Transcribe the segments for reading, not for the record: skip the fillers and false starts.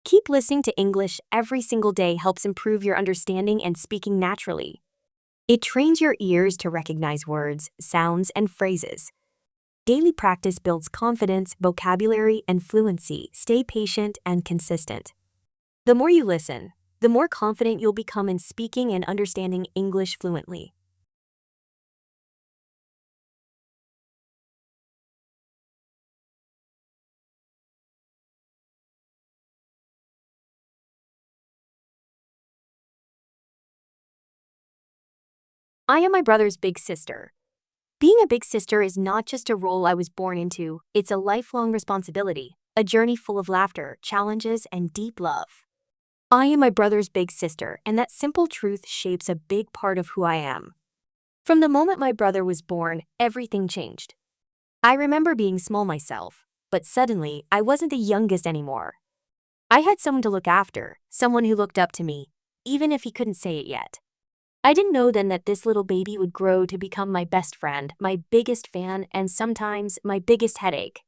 Keep listening to English every single day helps improve your understanding and speaking naturally. It trains your ears to recognize words, sounds, and phrases. Daily practice builds confidence, vocabulary, and fluency. Stay patient and consistent. The more you listen, the more confident you'll become in speaking and understanding English fluently. I am my brother's big sister. Being a big sister is not just a role I was born into, it's a lifelong responsibility, a journey full of laughter, challenges, and deep love. I am my brother's big sister, and that simple truth shapes a big part of who I am. From the moment my brother was born, everything changed. I remember being small myself, but suddenly I wasn't the youngest anymore. I had someone to look after, someone who looked up to me, even if he couldn't say it yet. I didn't know then that this little baby would grow to become my best friend, my biggest fan, and sometimes my biggest headache.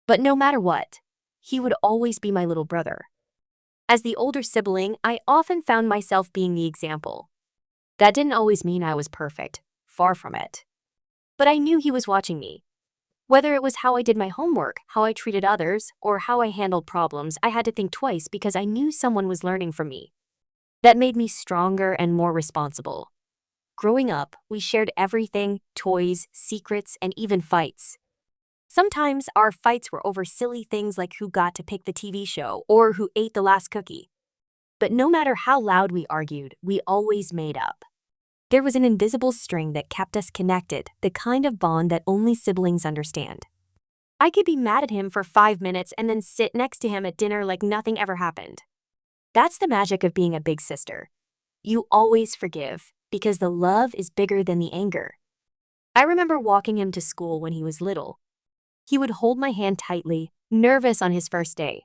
But no matter what, he would always be my little brother. As the older sibling, I often found myself being the example. That didn't always mean I was perfect, far from it. But I knew he was watching me. Whether it was how I did my homework, how I treated others, or how I handled problems, I had to think twice because I knew someone was learning from me. That made me stronger and more responsible. Growing up, we shared everything, toys, secrets, and even fights. Sometimes our fights were over silly things like who got to pick the TV show or who ate the last cookie. But no matter how loud we argued, we always made up. There was an invisible string that kept us connected, the kind of bond that only siblings understand. I could be mad at him for 5 minutes and then sit next to him at dinner like nothing ever happened. That's the magic of being a big sister. You always forgive, because the love is bigger than the anger. I remember walking him to school when he was little. He would hold my hand tightly, nervous on his first day.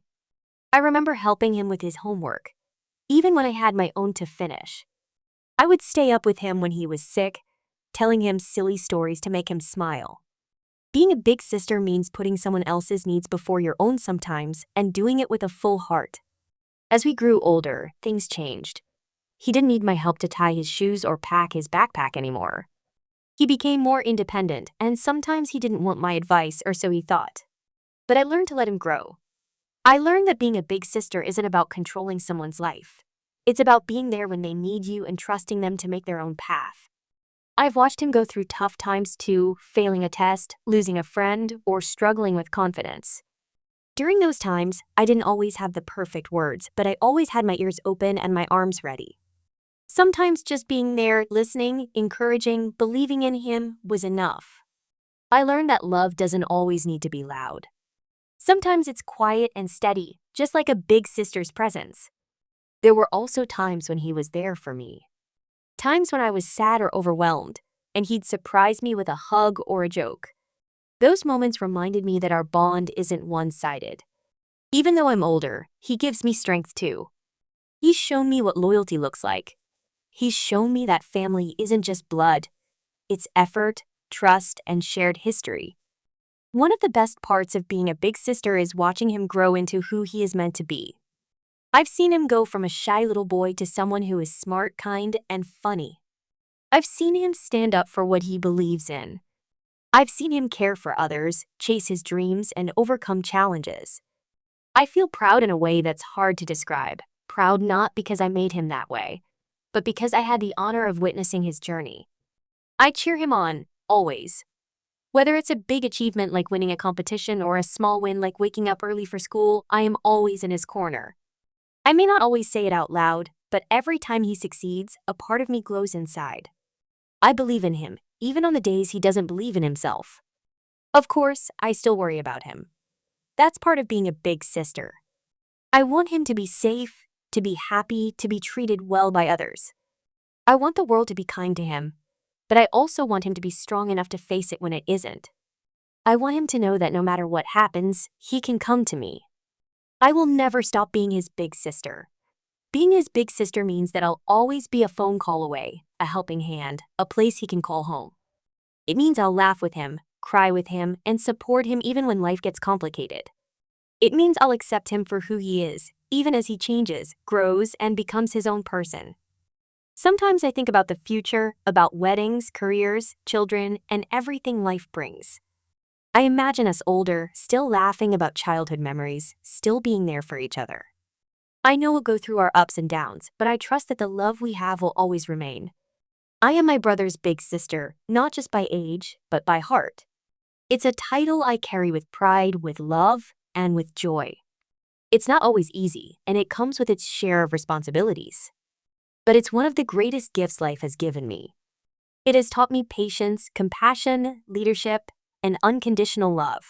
I remember helping him with his homework, even when I had my own to finish. I would stay up with him when he was sick, telling him silly stories to make him smile. Being a big sister means putting someone else's needs before your own sometimes and doing it with a full heart. As we grew older, things changed. He didn't need my help to tie his shoes or pack his backpack anymore. He became more independent, and sometimes he didn't want my advice, or so he thought. But I learned to let him grow. I learned that being a big sister isn't about controlling someone's life. It's about being there when they need you and trusting them to make their own path. I've watched him go through tough times too, failing a test, losing a friend, or struggling with confidence. During those times, I didn't always have the perfect words, but I always had my ears open and my arms ready. Sometimes just being there, listening, encouraging, believing in him was enough. I learned that love doesn't always need to be loud. Sometimes it's quiet and steady, just like a big sister's presence. There were also times when he was there for me. Times when I was sad or overwhelmed, and he'd surprise me with a hug or a joke. Those moments reminded me that our bond isn't one-sided. Even though I'm older, he gives me strength too. He's shown me what loyalty looks like. He's shown me that family isn't just blood. It's effort, trust, and shared history. One of the best parts of being a big sister is watching him grow into who he is meant to be. I've seen him go from a shy little boy to someone who is smart, kind, and funny. I've seen him stand up for what he believes in. I've seen him care for others, chase his dreams, and overcome challenges. I feel proud in a way that's hard to describe. Proud not because I made him that way, but because I had the honor of witnessing his journey. I cheer him on, always. Whether it's a big achievement like winning a competition or a small win like waking up early for school, I am always in his corner. I may not always say it out loud, but every time he succeeds, a part of me glows inside. I believe in him, even on the days he doesn't believe in himself. Of course, I still worry about him. That's part of being a big sister. I want him to be safe, to be happy, to be treated well by others. I want the world to be kind to him, but I also want him to be strong enough to face it when it isn't. I want him to know that no matter what happens, he can come to me. I will never stop being his big sister. Being his big sister means that I'll always be a phone call away, a helping hand, a place he can call home. It means I'll laugh with him, cry with him, and support him even when life gets complicated. It means I'll accept him for who he is, even as he changes, grows, and becomes his own person. Sometimes I think about the future, about weddings, careers, children, and everything life brings. I imagine us older, still laughing about childhood memories, still being there for each other. I know we'll go through our ups and downs, but I trust that the love we have will always remain. I am my brother's big sister, not just by age, but by heart. It's a title I carry with pride, with love, and with joy. It's not always easy, and it comes with its share of responsibilities. But it's one of the greatest gifts life has given me. It has taught me patience, compassion, leadership, and unconditional love.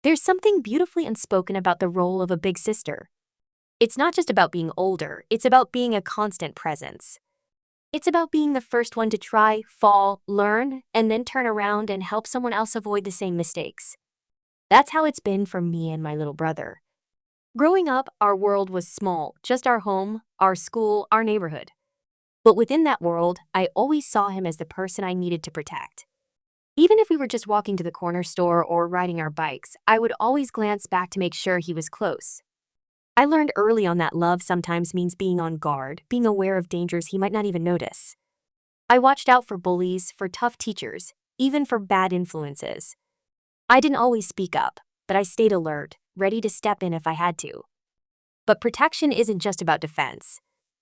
There's something beautifully unspoken about the role of a big sister. It's not just about being older, it's about being a constant presence. It's about being the first one to try, fall, learn, and then turn around and help someone else avoid the same mistakes. That's how it's been for me and my little brother. Growing up, our world was small, just our home, our school, our neighborhood. But within that world, I always saw him as the person I needed to protect. Even if we were just walking to the corner store or riding our bikes, I would always glance back to make sure he was close. I learned early on that love sometimes means being on guard, being aware of dangers he might not even notice. I watched out for bullies, for tough teachers, even for bad influences. I didn't always speak up, but I stayed alert, ready to step in if I had to. But protection isn't just about defense.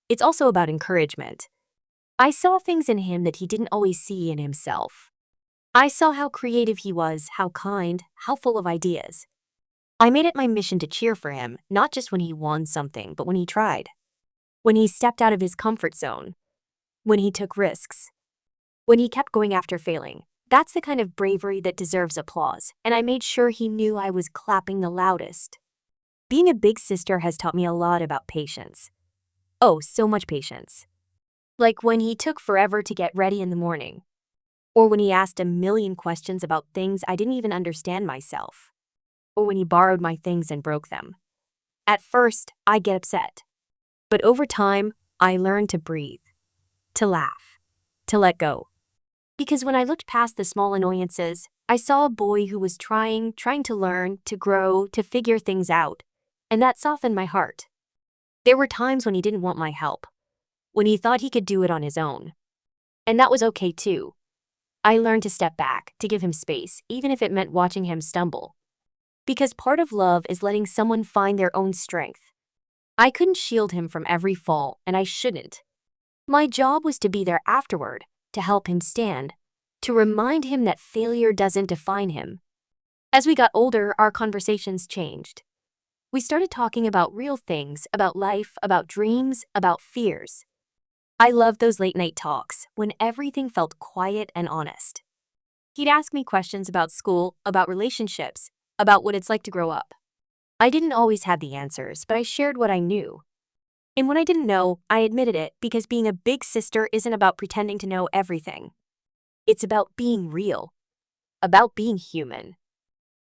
It's also about encouragement. I saw things in him that he didn't always see in himself. I saw how creative he was, how kind, how full of ideas. I made it my mission to cheer for him, not just when he won something, but when he tried. When he stepped out of his comfort zone. When he took risks. When he kept going after failing. That's the kind of bravery that deserves applause, and I made sure he knew I was clapping the loudest. Being a big sister has taught me a lot about patience. Oh, so much patience. Like when he took forever to get ready in the morning. Or when he asked a million questions about things I didn't even understand myself. Or when he borrowed my things and broke them. At first, I'd get upset. But over time, I learned to breathe. To laugh. To let go. Because when I looked past the small annoyances, I saw a boy who was trying to learn, to grow, to figure things out. And that softened my heart. There were times when he didn't want my help. When he thought he could do it on his own. And that was okay too. I learned to step back, to give him space, even if it meant watching him stumble. Because part of love is letting someone find their own strength. I couldn't shield him from every fall, and I shouldn't. My job was to be there afterward, to help him stand, to remind him that failure doesn't define him. As we got older, our conversations changed. We started talking about real things, about life, about dreams, about fears. I loved those late-night talks, when everything felt quiet and honest. He'd ask me questions about school, about relationships, about what it's like to grow up. I didn't always have the answers, but I shared what I knew. And when I didn't know, I admitted it because being a big sister isn't about pretending to know everything. It's about being real. About being human.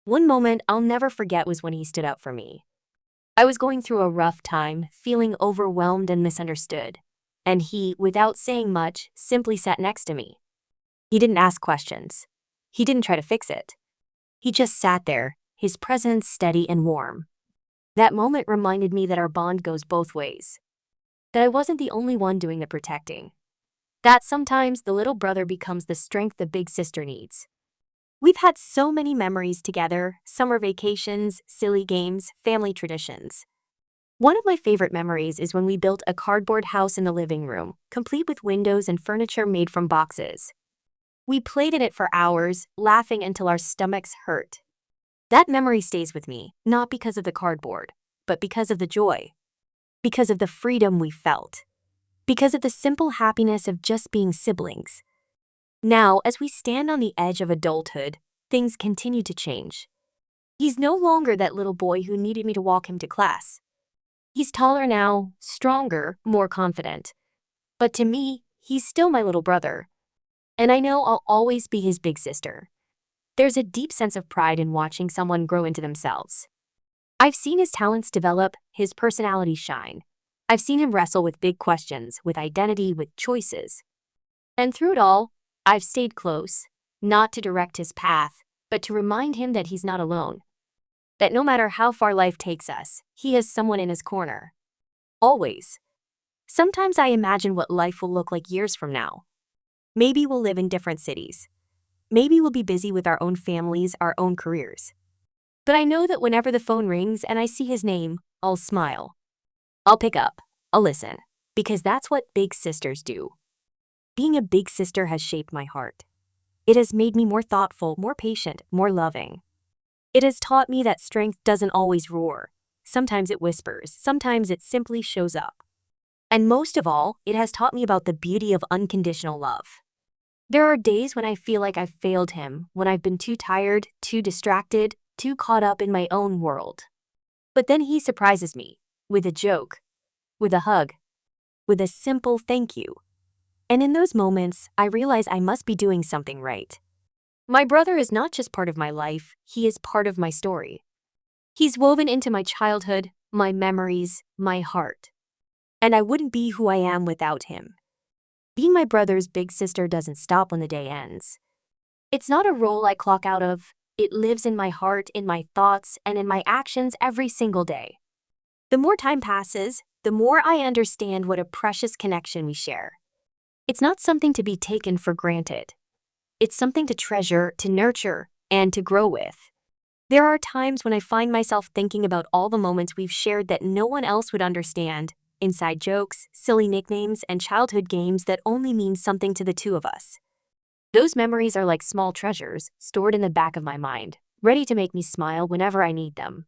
One moment I'll never forget was when he stood up for me. I was going through a rough time, feeling overwhelmed and misunderstood. And he, without saying much, simply sat next to me. He didn't ask questions. He didn't try to fix it. He just sat there, his presence steady and warm. That moment reminded me that our bond goes both ways. That I wasn't the only one doing the protecting. That sometimes the little brother becomes the strength the big sister needs. We've had so many memories together, summer vacations, silly games, family traditions. One of my favorite memories is when we built a cardboard house in the living room, complete with windows and furniture made from boxes. We played in it for hours, laughing until our stomachs hurt. That memory stays with me, not because of the cardboard, but because of the joy. Because of the freedom we felt. Because of the simple happiness of just being siblings. Now, as we stand on the edge of adulthood, things continue to change. He's no longer that little boy who needed me to walk him to class. He's taller now, stronger, more confident. But to me, he's still my little brother. And I know I'll always be his big sister. There's a deep sense of pride in watching someone grow into themselves. I've seen his talents develop, his personality shine. I've seen him wrestle with big questions, with identity, with choices. And through it all, I've stayed close, not to direct his path, but to remind him that he's not alone. That no matter how far life takes us, he has someone in his corner. Always. Sometimes I imagine what life will look like years from now. Maybe we'll live in different cities. Maybe we'll be busy with our own families, our own careers. But I know that whenever the phone rings and I see his name, I'll smile. I'll pick up. I'll listen. Because that's what big sisters do. Being a big sister has shaped my heart. It has made me more thoughtful, more patient, more loving. It has taught me that strength doesn't always roar. Sometimes it whispers. Sometimes it simply shows up. And most of all, it has taught me about the beauty of unconditional love. There are days when I feel like I've failed him, when I've been too tired, too distracted, too caught up in my own world. But then he surprises me, with a joke, with a hug, with a simple thank you. And in those moments, I realize I must be doing something right. My brother is not just part of my life, he is part of my story. He's woven into my childhood, my memories, my heart. And I wouldn't be who I am without him. Being my brother's big sister doesn't stop when the day ends. It's not a role I clock out of. It lives in my heart, in my thoughts, and in my actions every single day. The more time passes, the more I understand what a precious connection we share. It's not something to be taken for granted. It's something to treasure, to nurture, and to grow with. There are times when I find myself thinking about all the moments we've shared that no one else would understand, inside jokes, silly nicknames, and childhood games that only mean something to the two of us. Those memories are like small treasures stored in the back of my mind, ready to make me smile whenever I need them.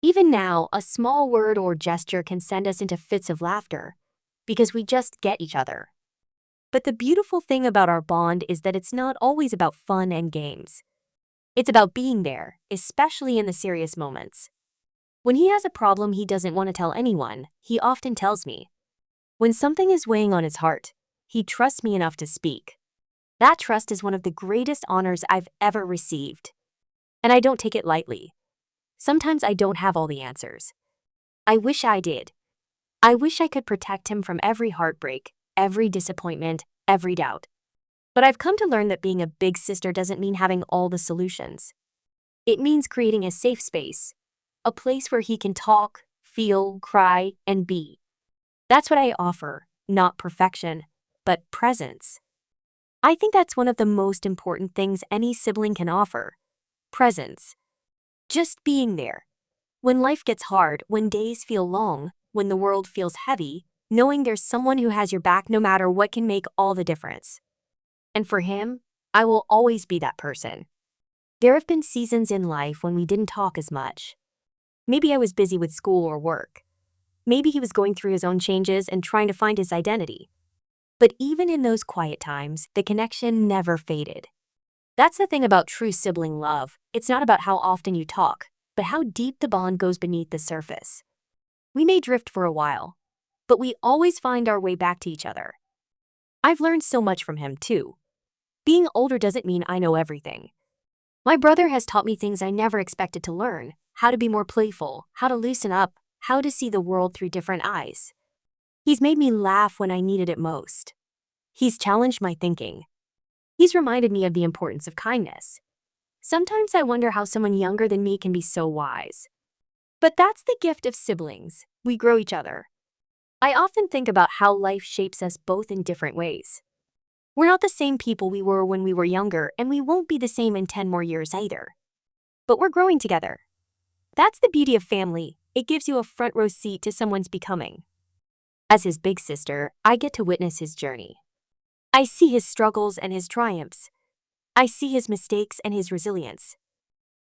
Even now, a small word or gesture can send us into fits of laughter, because we just get each other. But the beautiful thing about our bond is that it's not always about fun and games. It's about being there, especially in the serious moments. When he has a problem he doesn't want to tell anyone, he often tells me. When something is weighing on his heart, he trusts me enough to speak. That trust is one of the greatest honors I've ever received. And I don't take it lightly. Sometimes I don't have all the answers. I wish I did. I wish I could protect him from every heartbreak, every disappointment, every doubt. But I've come to learn that being a big sister doesn't mean having all the solutions. It means creating a safe space, a place where he can talk, feel, cry, and be. That's what I offer, not perfection, but presence. I think that's one of the most important things any sibling can offer. Presence. Just being there. When life gets hard, when days feel long, when the world feels heavy, knowing there's someone who has your back no matter what can make all the difference. And for him, I will always be that person. There have been seasons in life when we didn't talk as much. Maybe I was busy with school or work. Maybe he was going through his own changes and trying to find his identity. But even in those quiet times, the connection never faded. That's the thing about true sibling love. It's not about how often you talk, but how deep the bond goes beneath the surface. We may drift for a while, but we always find our way back to each other. I've learned so much from him, too. Being older doesn't mean I know everything. My brother has taught me things I never expected to learn, how to be more playful, how to loosen up, how to see the world through different eyes. He's made me laugh when I needed it most. He's challenged my thinking. He's reminded me of the importance of kindness. Sometimes I wonder how someone younger than me can be so wise. But that's the gift of siblings. We grow each other. I often think about how life shapes us both in different ways. We're not the same people we were when we were younger, and we won't be the same in 10 more years either. But we're growing together. That's the beauty of family. It gives you a front row seat to someone's becoming. As his big sister, I get to witness his journey. I see his struggles and his triumphs. I see his mistakes and his resilience.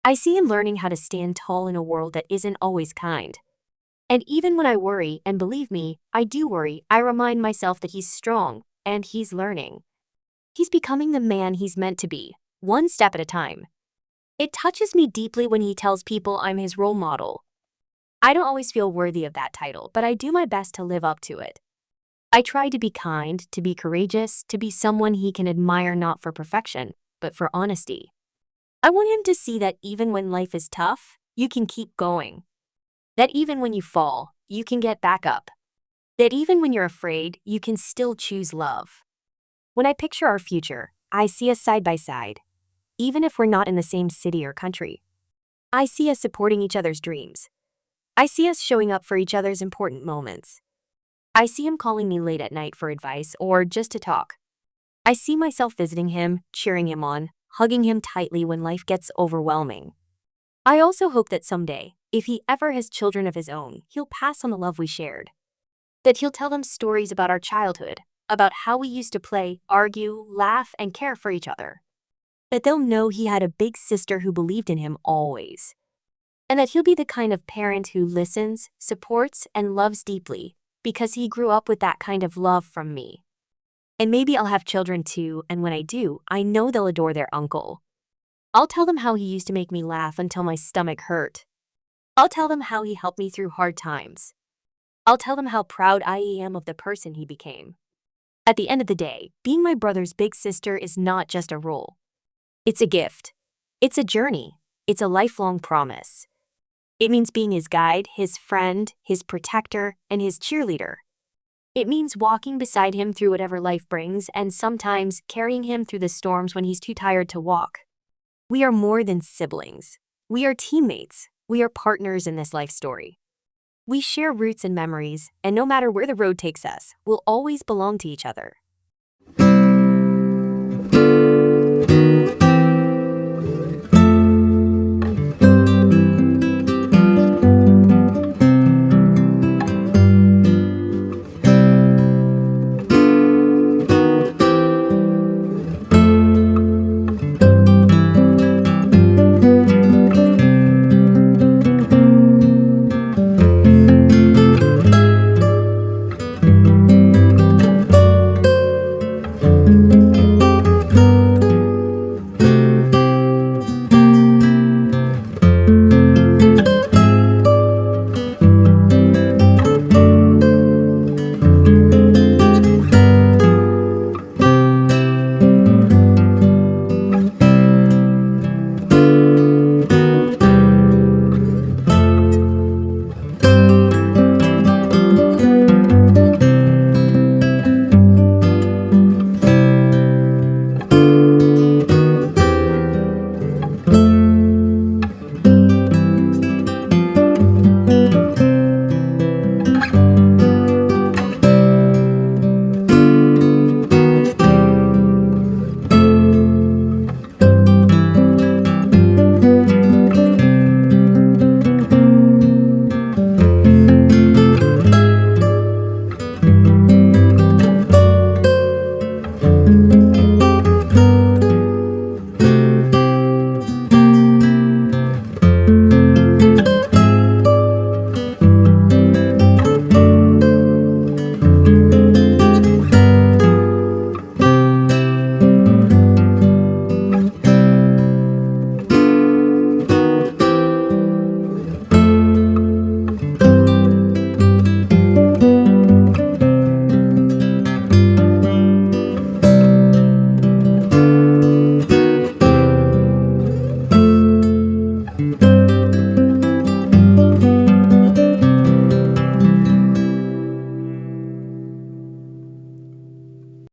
I see him learning how to stand tall in a world that isn't always kind. And even when I worry, and believe me, I do worry, I remind myself that he's strong, and he's learning. He's becoming the man he's meant to be, one step at a time. It touches me deeply when he tells people I'm his role model. I don't always feel worthy of that title, but I do my best to live up to it. I try to be kind, to be courageous, to be someone he can admire not for perfection, but for honesty. I want him to see that even when life is tough, you can keep going. That even when you fall, you can get back up. That even when you're afraid, you can still choose love. When I picture our future, I see us side by side, even if we're not in the same city or country. I see us supporting each other's dreams. I see us showing up for each other's important moments. I see him calling me late at night for advice or just to talk. I see myself visiting him, cheering him on, hugging him tightly when life gets overwhelming. I also hope that someday, if he ever has children of his own, he'll pass on the love we shared. That he'll tell them stories about our childhood, about how we used to play, argue, laugh, and care for each other. That they'll know he had a big sister who believed in him always. And that he'll be the kind of parent who listens, supports, and loves deeply, because he grew up with that kind of love from me. And maybe I'll have children too, and when I do, I know they'll adore their uncle. I'll tell them how he used to make me laugh until my stomach hurt. I'll tell them how he helped me through hard times. I'll tell them how proud I am of the person he became. At the end of the day, being my brother's big sister is not just a role. It's a gift. It's a journey. It's a lifelong promise. It means being his guide, his friend, his protector, and his cheerleader. It means walking beside him through whatever life brings and sometimes carrying him through the storms when he's too tired to walk. We are more than siblings. We are teammates. We are partners in this life story. We share roots and memories, and no matter where the road takes us, we'll always belong to each other.